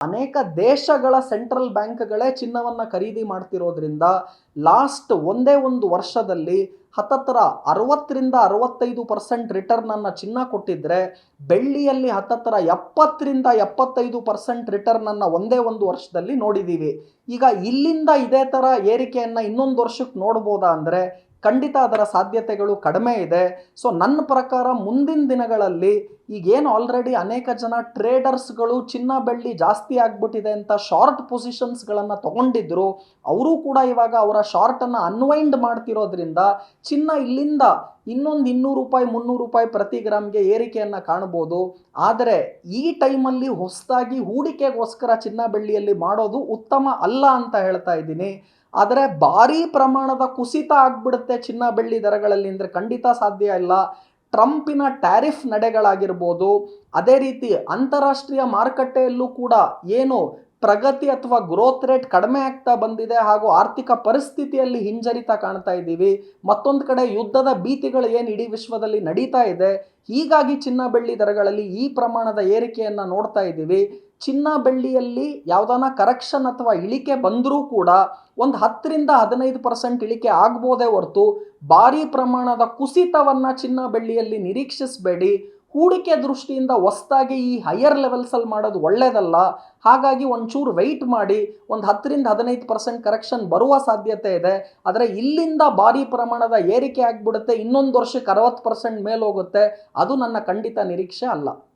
ಅನೇಕ ದೇಶಗಳ ಸೆಂಟ್ರಲ್ ಬ್ಯಾಂಕ್ಗಳೇ ಚಿನ್ನವನ್ನು ಖರೀದಿ ಮಾಡ್ತಿರೋದ್ರಿಂದ ಲಾಸ್ಟ್ ಒಂದೇ ಒಂದು ವರ್ಷದಲ್ಲಿ ಹತ್ತತ್ರ 60ರಿಂದ 65% ರಿಟರ್ನನ್ನು ಚಿನ್ನ ಕೊಟ್ಟಿದ್ರೆ, ಬೆಳ್ಳಿಯಲ್ಲಿ ಹತ್ತತ್ರ 70ರಿಂದ 75% ರಿಟರ್ನನ್ನು ಒಂದೇ ಒಂದು ವರ್ಷದಲ್ಲಿ ನೋಡಿದ್ದೀವಿ. ಈಗ ಇಲ್ಲಿಂದ ಇದೇ ಥರ ಏರಿಕೆಯನ್ನು ಇನ್ನೊಂದು ವರ್ಷಕ್ಕೆ ನೋಡ್ಬೋದಾ ಅಂದರೆ ಖಂಡಿತ ಅದರ ಸಾಧ್ಯತೆಗಳು ಕಡಿಮೆ ಇದೆ. ಸೊ ನನ್ನ ಪ್ರಕಾರ ಮುಂದಿನ ದಿನಗಳಲ್ಲಿ ಈಗೇನು ಆಲ್ರೆಡಿ ಅನೇಕ ಜನ ಟ್ರೇಡರ್ಸ್ಗಳು ಚಿನ್ನ ಬೆಳ್ಳಿ ಜಾಸ್ತಿ ಆಗ್ಬಿಟ್ಟಿದೆ ಅಂತ ಶಾರ್ಟ್ ಪೊಸಿಷನ್ಸ್ಗಳನ್ನು ತಗೊಂಡಿದ್ರು, ಅವರು ಕೂಡ ಇವಾಗ ಅವರ ಶಾರ್ಟನ್ನು ಅನ್ವೈಂಡ್ ಮಾಡ್ತಿರೋದ್ರಿಂದ ಚಿನ್ನ ಇಲ್ಲಿಂದ ಇನ್ನೊಂದು 200 ರೂಪಾಯಿ 300 ರೂಪಾಯಿ ಪ್ರತಿ ಗ್ರಾಮ್ಗೆ ಏರಿಕೆಯನ್ನು ಕಾಣ್ಬೋದು. ಆದರೆ ಈ ಟೈಮಲ್ಲಿ ಹೊಸದಾಗಿ ಹೂಡಿಕೆಗೋಸ್ಕರ ಚಿನ್ನ ಬೆಳ್ಳಿಯಲ್ಲಿ ಮಾಡೋದು ಉತ್ತಮ ಅಲ್ಲ ಅಂತ ಹೇಳ್ತಾ ಇದ್ದೀನಿ. ಆದರೆ ಭಾರೀ ಪ್ರಮಾಣದ ಕುಸಿತ ಆಗ್ಬಿಡುತ್ತೆ ಚಿನ್ನ ಬೆಳ್ಳಿ ದರಗಳಲ್ಲಿ ಅಂದರೆ ಖಂಡಿತ ಸಾಧ್ಯ ಇಲ್ಲ. ಟ್ರಂಪಿನ ಟ್ಯಾರಿಫ್ ನಡೆಗಳಾಗಿರ್ಬೋದು, ಅದೇ ರೀತಿ ಅಂತಾರಾಷ್ಟ್ರೀಯ ಮಾರುಕಟ್ಟೆಯಲ್ಲೂ ಕೂಡ ಏನು ಪ್ರಗತಿ ಅಥವಾ ಗ್ರೋತ್ ರೇಟ್ ಕಡಿಮೆ ಆಗ್ತಾ ಬಂದಿದೆ ಹಾಗೂ ಆರ್ಥಿಕ ಪರಿಸ್ಥಿತಿಯಲ್ಲಿ ಹಿಂಜರಿತ ಕಾಣ್ತಾ ಇದ್ದೀವಿ. ಮತ್ತೊಂದು ಕಡೆ ಯುದ್ಧದ ಭೀತಿಗಳು ಏನು ಇಡೀ ವಿಶ್ವದಲ್ಲಿ ನಡೀತಾ ಇದೆ, ಹೀಗಾಗಿ ಚಿನ್ನ ಬೆಳ್ಳಿ ದರಗಳಲ್ಲಿ ಈ ಪ್ರಮಾಣದ ಏರಿಕೆಯನ್ನು ನೋಡ್ತಾ ಇದ್ದೀವಿ. ಚಿನ್ನ ಬೆಳ್ಳಿಯಲ್ಲಿ ಯಾವುದಾನ ಕರೆಕ್ಷನ್ ಅಥವಾ ಇಳಿಕೆ ಬಂದರೂ ಕೂಡ ಒಂದು 10ರಿಂದ 15% ಇಳಿಕೆ ಆಗ್ಬೋದೇ ಹೊರತು ಭಾರೀ ಪ್ರಮಾಣದ ಕುಸಿತವನ್ನು ಚಿನ್ನ ಬೆಳ್ಳಿಯಲ್ಲಿ ನಿರೀಕ್ಷಿಸಬೇಡಿ. ಹೂಡಿಕೆ ದೃಷ್ಟಿಯಿಂದ ಹೊಸದಾಗಿ ಈ ಹೈಯರ್ ಲೆವೆಲ್ಸಲ್ಲಿ ಮಾಡೋದು ಒಳ್ಳೆಯದಲ್ಲ. ಹಾಗಾಗಿ ಒಂಚೂರು ವೆಯ್ಟ್ ಮಾಡಿ, ಒಂದು 10ರಿಂದ 15% ಕರೆಕ್ಷನ್ ಬರುವ ಸಾಧ್ಯತೆ ಇದೆ. ಆದರೆ ಇಲ್ಲಿಂದ ಭಾರೀ ಪ್ರಮಾಣದ ಏರಿಕೆ ಆಗಿಬಿಡುತ್ತೆ, ಇನ್ನೊಂದು ವರ್ಷಕ್ಕೆ 60% ಮೇಲೆ ಹೋಗುತ್ತೆ, ಅದು ನನ್ನ ಖಂಡಿತ ನಿರೀಕ್ಷೆ ಅಲ್ಲ.